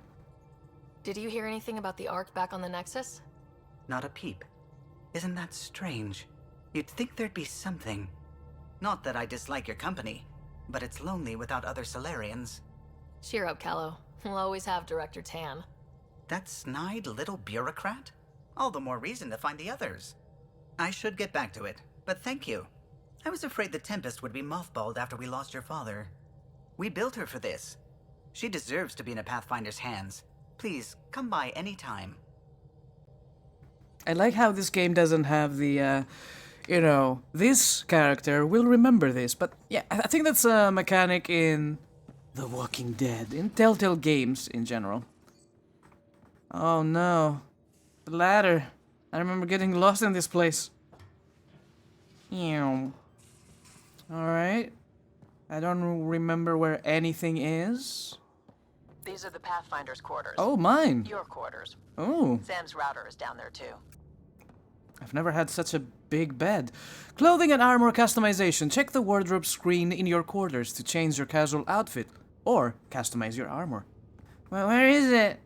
Did you hear anything about the Ark back on the Nexus? Not a peep. Isn't that strange? You'd think there'd be something. Not that I dislike your company, but it's lonely without other Solarians. Cheer up, Callow. We'll always have Director Tan. That snide little bureaucrat? All the more reason to find the others. I should get back to it, but thank you. I was afraid the Tempest would be mothballed after we lost your father. We built her for this. She deserves to be in a Pathfinder's hands. Please, come by any time. I like how this game doesn't have the, this character will remember this. But yeah, I think that's a mechanic in The Walking Dead, in Telltale games in general. Oh no. The ladder. I remember getting lost in this place. Alright. I don't remember where anything is. These are the Pathfinder's quarters. Oh, mine. Your quarters. Oh. Sam's router is down there too. I've never had such a big bed. Clothing and armor customization. Check the wardrobe screen in your quarters to change your casual outfit or customize your armor. Well, where is it?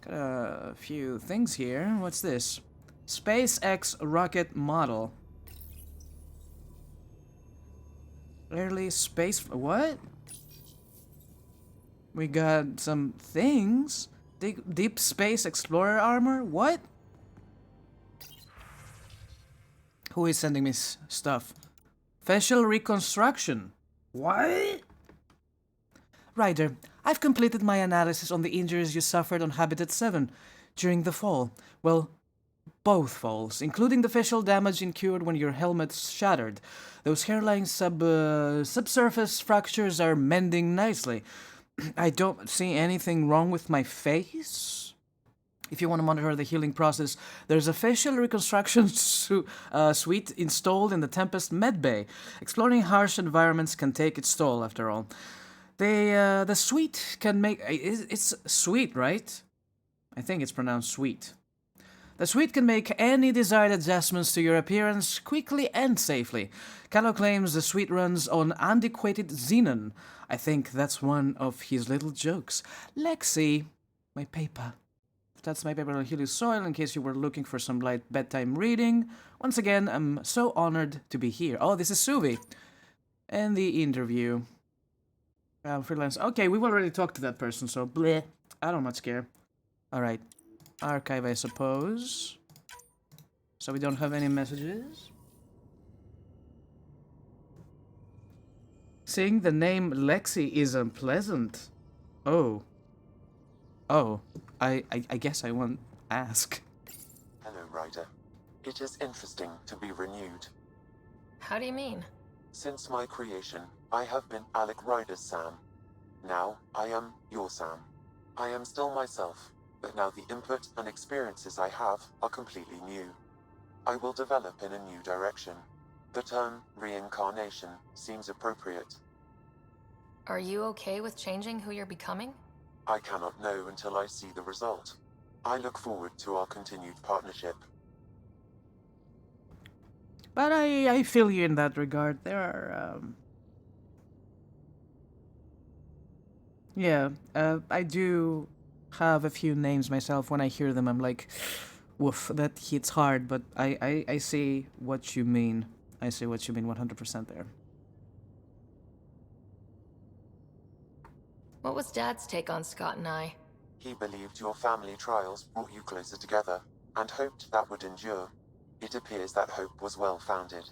Got a few things here. What's this? SpaceX rocket model. Early space... What? We got some things. Deep space explorer armor? What? Who is sending me stuff? Facial reconstruction. What? Ryder, I've completed my analysis on the injuries you suffered on Habitat 7 during the fall. Well, both falls, including the facial damage incurred when your helmet shattered. Those hairline subsurface fractures are mending nicely. I don't see anything wrong with my face. If you want to monitor the healing process, there's a facial reconstruction suite installed in the Tempest medbay. Exploring harsh environments can take its toll, after all. The suite can make... It's sweet, right? I think it's pronounced sweet. The suite can make any desired adjustments to your appearance quickly and safely. Callow claims the suite runs on antiquated xenon. I think that's one of his little jokes. Lexi, my paper. That's my paper on Helios soil, in case you were looking for some light bedtime reading. Once again, I'm so honored to be here. Oh, this is Suvi. And the interview. Freelance. Okay, we've already talked to that person, so bleh. I don't much care. Alright. Archive, I suppose. So we don't have any messages. Seeing the name Lexi is unpleasant. Oh. Oh. I guess I won't ask. Hello, Ryder. It is interesting to be renewed. How do you mean? Since my creation, I have been Alec Ryder's Sam. Now, I am your Sam. I am still myself, but now the input and experiences I have are completely new. I will develop in a new direction. The term reincarnation seems appropriate. Are you okay with changing who you're becoming? I cannot know until I see the result. I look forward to our continued partnership. But I feel you in that regard. There are, yeah, I do have a few names myself. When I hear them, I'm like, woof, that hits hard, but I see what you mean. I see what you mean 100% there. What was Dad's take on Scott and I? He believed your family trials brought you closer together, and hoped that would endure. It appears that hope was well-founded.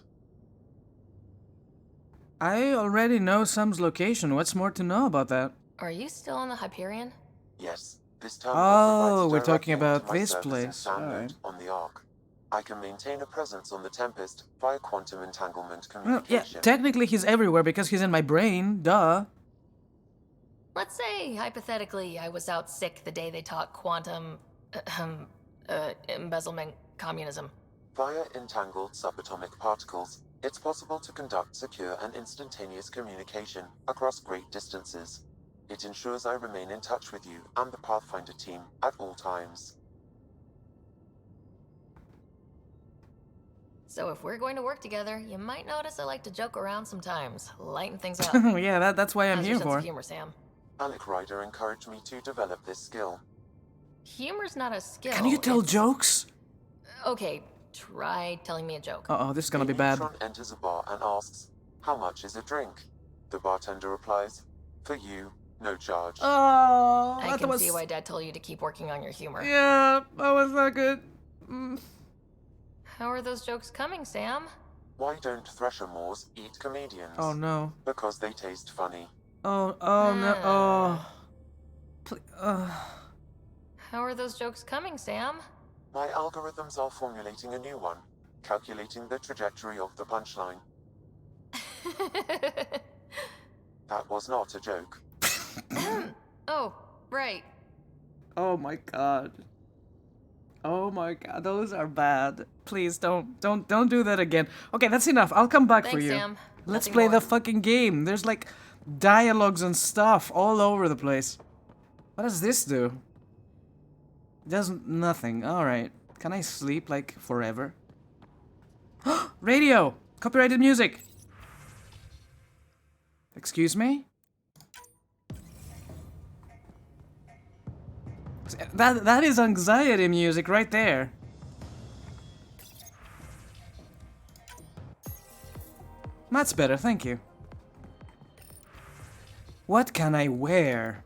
I already know Sam's location. What's more to know about that? Are you still on the Hyperion? Yes, this terminal Oh, we're provides a talking direct link about to my this service place. download Alright. on the Ark. I can maintain a presence on the Tempest via quantum entanglement Well, communication. yeah, technically he's everywhere because he's in my brain. Duh. Let's say, hypothetically, I was out sick the day they taught quantum... embezzlement communism. Via entangled subatomic particles, It's possible to conduct secure and instantaneous communication across great distances. It ensures I remain in touch with you and the Pathfinder team at all times. So if we're going to work together, you might notice I like to joke around sometimes, lighten things up. Yeah, that's why I'm How's here your sense for. of humor, Sam? Alec Ryder encouraged me to develop this skill. Humor's not a skill. Can you tell jokes? Okay, try telling me a joke. Uh-oh, this is gonna be A bad. matron enters a bar and asks, "How much is a drink?" The bartender replies, "For you, no charge." Oh, I that can was... see why Dad told you to keep working on your humor. Yeah, that was not good. How are those jokes coming, Sam? Why don't Thresher Moors eat comedians? Oh no. Because they taste funny. Oh no. Oh. How are those jokes coming, Sam? My algorithms are formulating a new one, calculating the trajectory of the punchline. That was not a joke. Oh, right. Oh my god. Oh my god, those are bad. Please don't do that again. Okay, that's enough. I'll come back for Thanks, you. Sam. Let's Nothing play more. the fucking game. There's like dialogues and stuff all over the place. What does this do? It does nothing. Alright. Can I sleep like forever? Radio! Copyrighted music! Excuse me? That is anxiety music right there. That's better, thank you. What can I wear?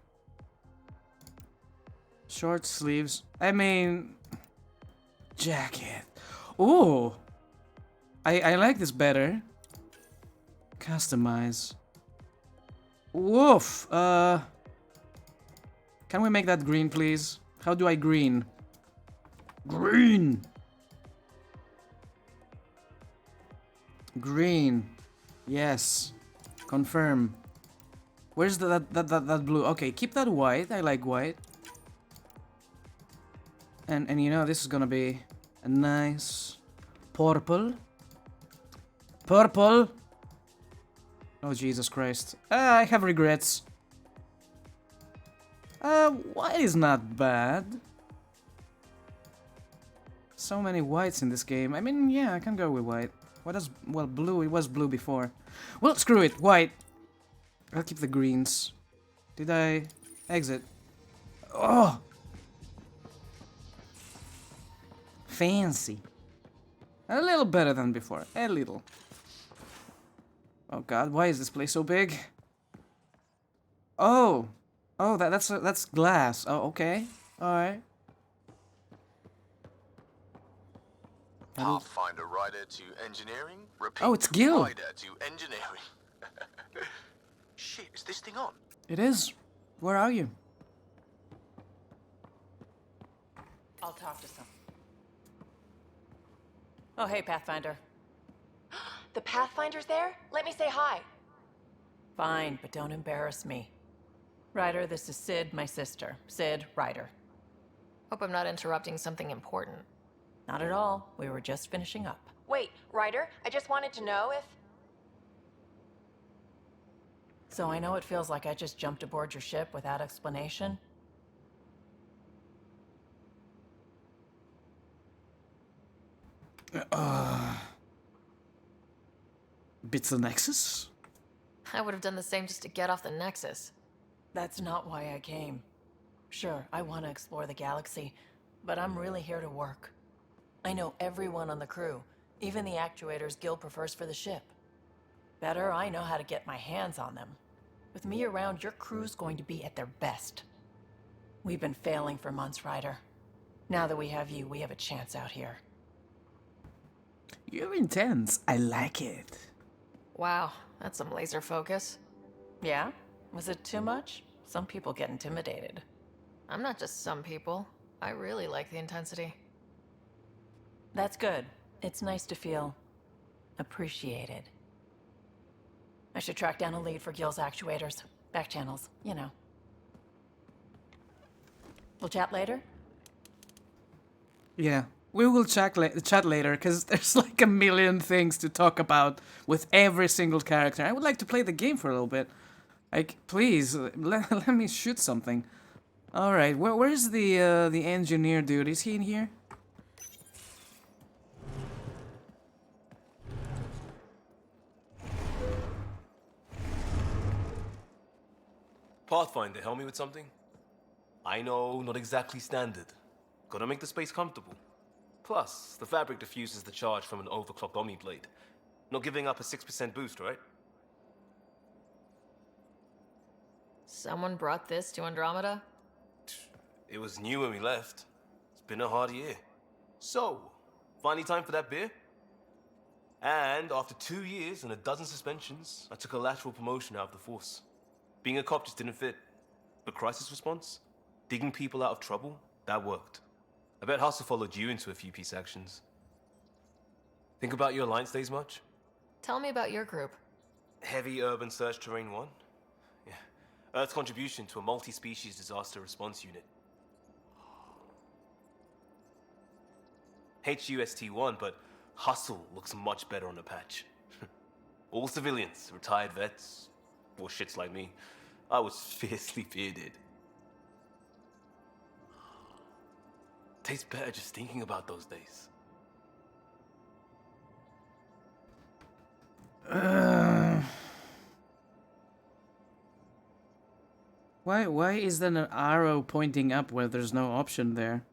Short sleeves. I mean... jacket. Ooh! I like this better. Customize. Woof! Can we make that green, please? How do I green? Green! Green. Yes. Confirm. Where's that blue? Okay, keep that white. I like white. And you know, this is gonna be a nice purple. Purple! Oh, Jesus Christ. I have regrets. White is not bad. So many whites in this game. I mean, yeah, I can go with white. What is... well, blue. It was blue before. Well, screw it. White. I'll keep the greens. Did I exit? Oh! Fancy. A little better than before. A little. Oh god, why is this place so big? Oh! Oh, that's glass. Oh, okay. Alright. Pathfinder Rider to engineering. Repeat. Oh, it's Gil. Rider to engineering. Shit, is this thing on? It is. Where are you? I'll talk to some. Oh, hey, Pathfinder. The Pathfinder's there? Let me say hi. Fine, but don't embarrass me. Ryder, this is Sid, my sister. Sid, Ryder. Hope I'm not interrupting something important. Not at all. We were just finishing up. Wait, Ryder, I just wanted to know if... So I know it feels like I just jumped aboard your ship without explanation. Bits the Nexus? I would have done the same just to get off the Nexus. That's not why I came. Sure, I want to explore the galaxy, but I'm really here to work. I know everyone on the crew, even the actuators Gil prefers for the ship. Better, I know how to get my hands on them. With me around, your crew's going to be at their best. We've been failing for months, Ryder. Now that we have you, we have a chance out here. You're intense. I like it. Wow, that's some laser focus. Yeah? Was it too much? Some people get intimidated. I'm not just some people. I really like the intensity. That's good. It's nice to feel appreciated. I should track down a lead for Gil's actuators. Back channels, you know. We'll chat later? Yeah, We will chat later, because there's like a million things to talk about with every single character. I would like to play the game for a little bit. Like, please, let me shoot something. Alright, where's the engineer dude? Is he in here? Pathfinder, help me with something? I know, not exactly standard. Gotta make the space comfortable. Plus, the fabric diffuses the charge from an overclocked Omniblade. Not giving up a 6% boost, right? Someone brought this to Andromeda? It was new when we left. It's been a hard year. So, finally time for that beer? And after 2 years and a dozen suspensions, I took a lateral promotion out of the force. Being a cop just didn't fit. But crisis response? Digging people out of trouble? That worked. I bet Hustle followed you into a few peace actions. Think about your Alliance days much? Tell me about your group. Heavy Urban Search Terrain 1? Yeah. Earth's contribution to a multi-species disaster response unit. HUST-1, but Hustle looks much better on the patch. All civilians, retired vets, or shits like me. I was fiercely bearded. Tastes better just thinking about those days. Why is there an arrow pointing up where there's no option there?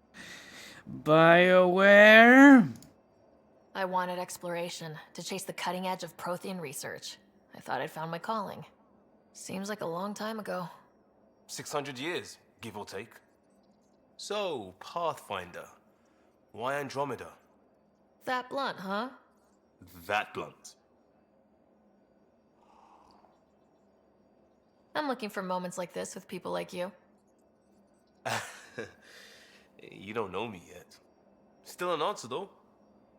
BioWare? I wanted exploration, to chase the cutting edge of Prothean research. I thought I'd found my calling. Seems like a long time ago. 600 years, give or take. So, Pathfinder. Why Andromeda? That blunt, huh? That blunt. I'm looking for moments like this with people like you. You don't know me yet. Still an answer, though.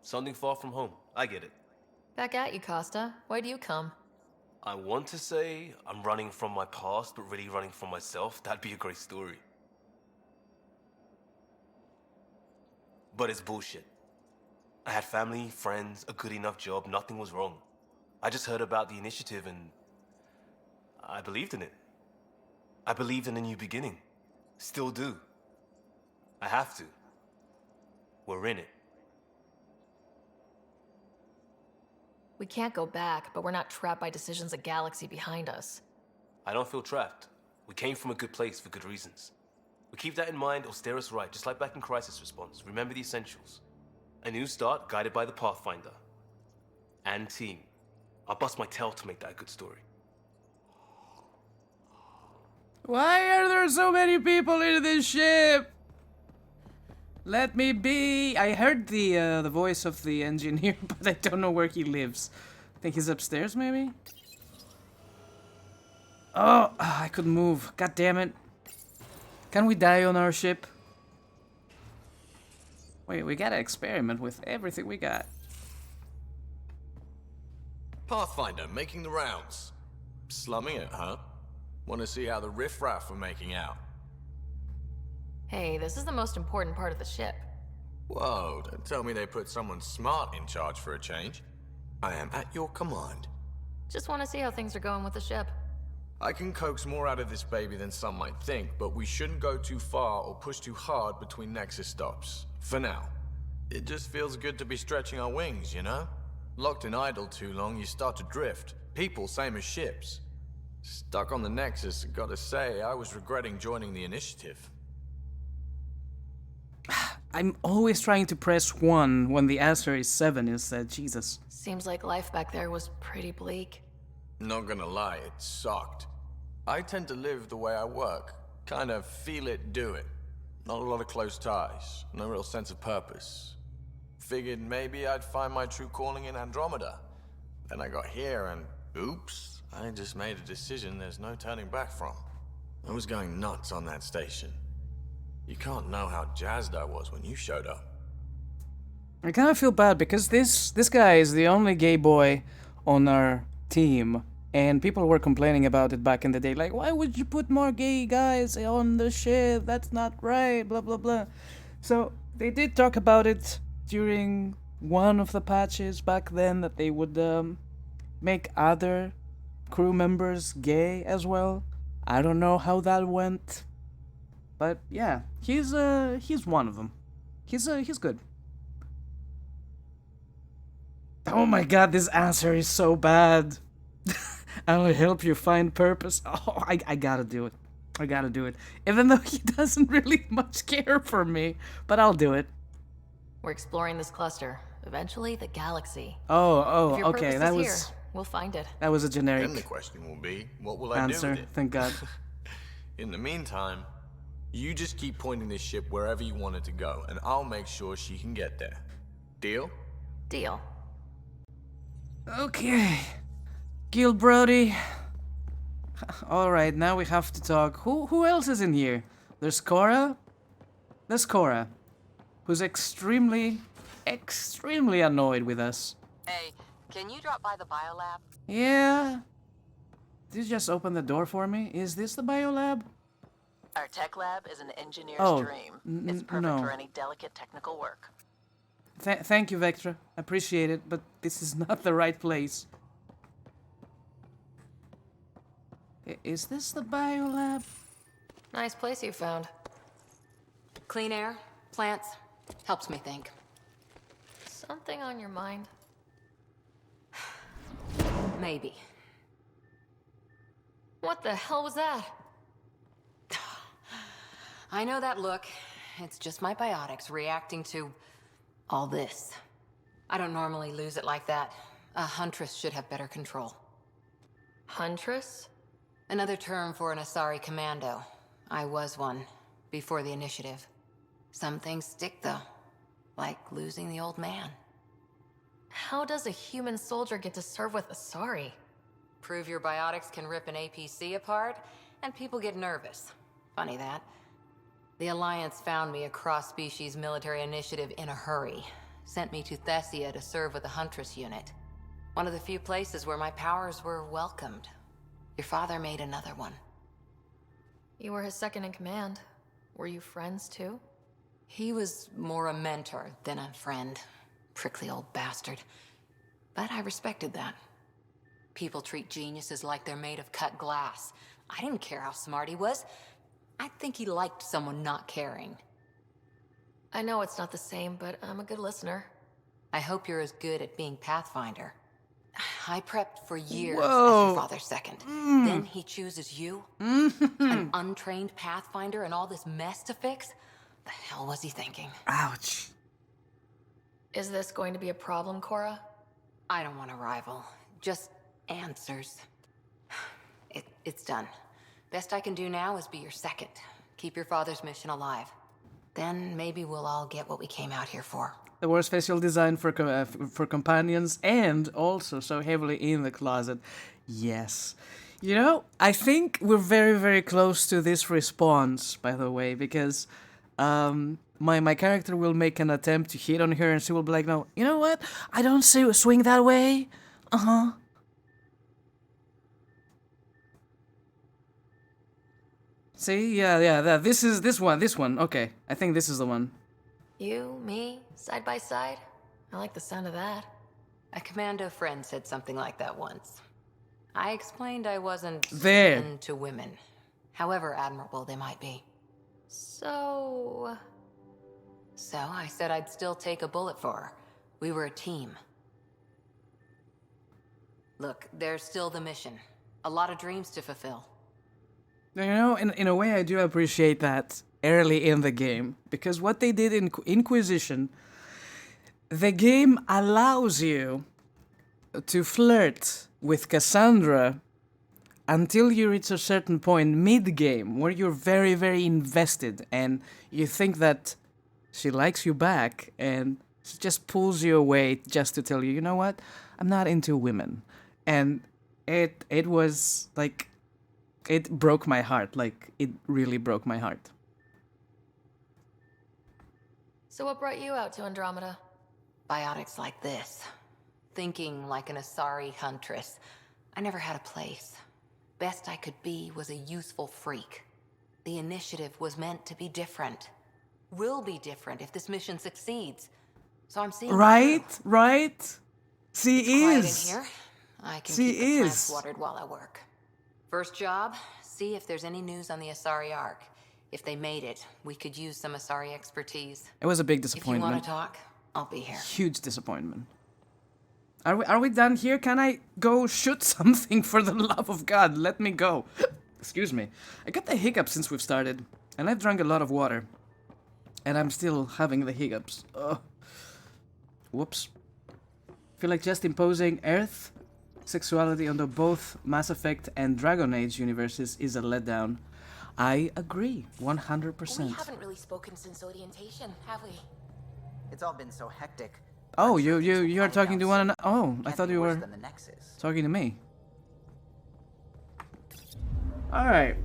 Something far from home. I get it. Back at you, Costa. Why do you come? I want to say I'm running from my past, but really running from myself. That'd be a great story. But it's bullshit. I had family, friends, a good enough job, nothing was wrong. I just heard about the initiative and I believed in it. I believed in a new beginning. Still do. I have to. We're in it. We can't go back, but we're not trapped by decisions a galaxy behind us. I don't feel trapped. We came from a good place for good reasons. We keep that in mind or steer us right, just like back in Crisis Response. Remember the essentials. A new start guided by the Pathfinder. And team. I'll bust my tail to make that a good story. Why are there so many people in this ship? Let me be. I heard the voice of the engineer, but I don't know where he lives. I think he's upstairs, maybe? Oh, I could move. God damn it. Can we die on our ship? Wait, we gotta experiment with everything we got. Pathfinder, making the rounds. Slumming it, huh? Want to see how the riffraff are making out? Hey, this is the most important part of the ship. Whoa, don't tell me they put someone smart in charge for a change. I am at your command. Just want to see how things are going with the ship. I can coax more out of this baby than some might think, but we shouldn't go too far or push too hard between Nexus stops. For now. It just feels good to be stretching our wings, you know? Locked in idle too long, you start to drift. People, same as ships. Stuck on the Nexus, gotta say, I was regretting joining the initiative. I'm always trying to press 1 when the answer is 7 instead. Jesus. Seems like life back there was pretty bleak. Not gonna lie, it sucked. I tend to live the way I work. Kind of feel it, do it. Not a lot of close ties. No real sense of purpose. Figured maybe I'd find my true calling in Andromeda. Then I got here and oops, I just made a decision there's no turning back from. I was going nuts on that station. You can't know how jazzed I was when you showed up. I kind of feel bad because this guy is the only gay boy on our team, and people were complaining about it back in the day, like, why would you put more gay guys on the ship? That's not right, blah blah blah. So they did talk about it during one of the patches back then that they would make other crew members gay as well. I don't know how that went, but yeah, he's one of them. He's good. Oh my god, this answer is so bad. I'll help you find purpose. Oh, I gotta do it. I gotta do it. Even though he doesn't really much care for me, but I'll do it. We're exploring this cluster. Eventually, the galaxy. Oh, If your okay, purpose that is was... here, we'll find it. That was a generic Then the question will be, what will I do answer, with it? thank god. In the meantime, you just keep pointing this ship wherever you want it to go, and I'll make sure she can get there. Deal? Deal. Okay. Gil Brody. Alright, now we have to talk. Who else is in here? There's Cora. There's Cora, who's extremely annoyed with us. Hey, can you drop by the biolab? Yeah. Did you just open the door for me? Is this the biolab? Our tech lab is an engineer's Oh, dream. It's perfect no. for any delicate technical work. Thank you, Vectra. Appreciate it, but this is not the right place. Is this the biolab? Nice place you found. Clean air, plants, helps me think. Something on your mind? Maybe. What the hell was that? I know that look. It's just my biotics reacting to all this. I don't normally lose it like that. A huntress should have better control. Huntress? Another term for an Asari commando. I was one, before the initiative. Some things stick, though. Like losing the old man. How does a human soldier get to serve with Asari? Prove your biotics can rip an APC apart, and people get nervous. Funny that. The Alliance found me a cross-species military initiative in a hurry. Sent me to Thessia to serve with the Huntress unit. One of the few places where my powers were welcomed. Your father made another one. You were his second in command. Were you friends too? He was more a mentor than a friend. Prickly old bastard. But I respected that. People treat geniuses like they're made of cut glass. I didn't care how smart he was. I think he liked someone not caring. I know it's not the same, but I'm a good listener. I hope you're as good at being Pathfinder. I prepped for years as Whoa. your father's second. Then he chooses you? An untrained Pathfinder and all this mess to fix? The hell was he thinking? Ouch. Is this going to be a problem, Cora? I don't want a rival. Just answers. It's done. Best I can do now is be your second. Keep your father's mission alive. Then maybe we'll all get what we came out here for. The worst facial design for companions, and also so heavily in the closet. Yes. You know, I think we're very, very close to this response, by the way, because my character will make an attempt to hit on her, and she will be like, no, you know what? I don't swing that way. Uh-huh. See? Yeah. This one. Okay. I think this is the one. You, me, side by side? I like the sound of that. A commando friend said something like that once. I explained I wasn't There. into women, however admirable they might be. So I said I'd still take a bullet for her. We were a team. Look, there's still the mission. A lot of dreams to fulfill. You know, in a way I do appreciate that early in the game, because what they did in Inquisition, the game allows you to flirt with Cassandra until you reach a certain point mid-game where you're very, very invested and you think that she likes you back, and she just pulls you away just to tell you, you know what, I'm not into women. And it was like, it broke my heart. Like, it really broke my heart. So what brought you out to Andromeda? Biotics like this. Thinking like an Asari huntress. I never had a place. Best I could be was a useful freak. The initiative was meant to be different. Will be different if this mission succeeds. So I'm seeing Right? Right? She quiet is. in here. I can She keep the plants is. watered while I work. First job, see if there's any news on the Asari Ark. If they made it, we could use some Asari expertise. It was a big If you disappointment. want to talk, I'll be here. Huge disappointment. Are we done here? Can I go shoot something for the love of God? Let me go. Excuse me. I got the hiccups since we've started, and I've drunk a lot of water. And I'm still having the hiccups. Ugh. Whoops. Feel like just imposing Earth sexuality onto both Mass Effect and Dragon Age universes is a letdown. I agree, 100%. We haven't really spoken since orientation, have we? It's all been so hectic. Oh, you're talking to one another. Oh, I thought you were Than the Nexus. talking to me. All right.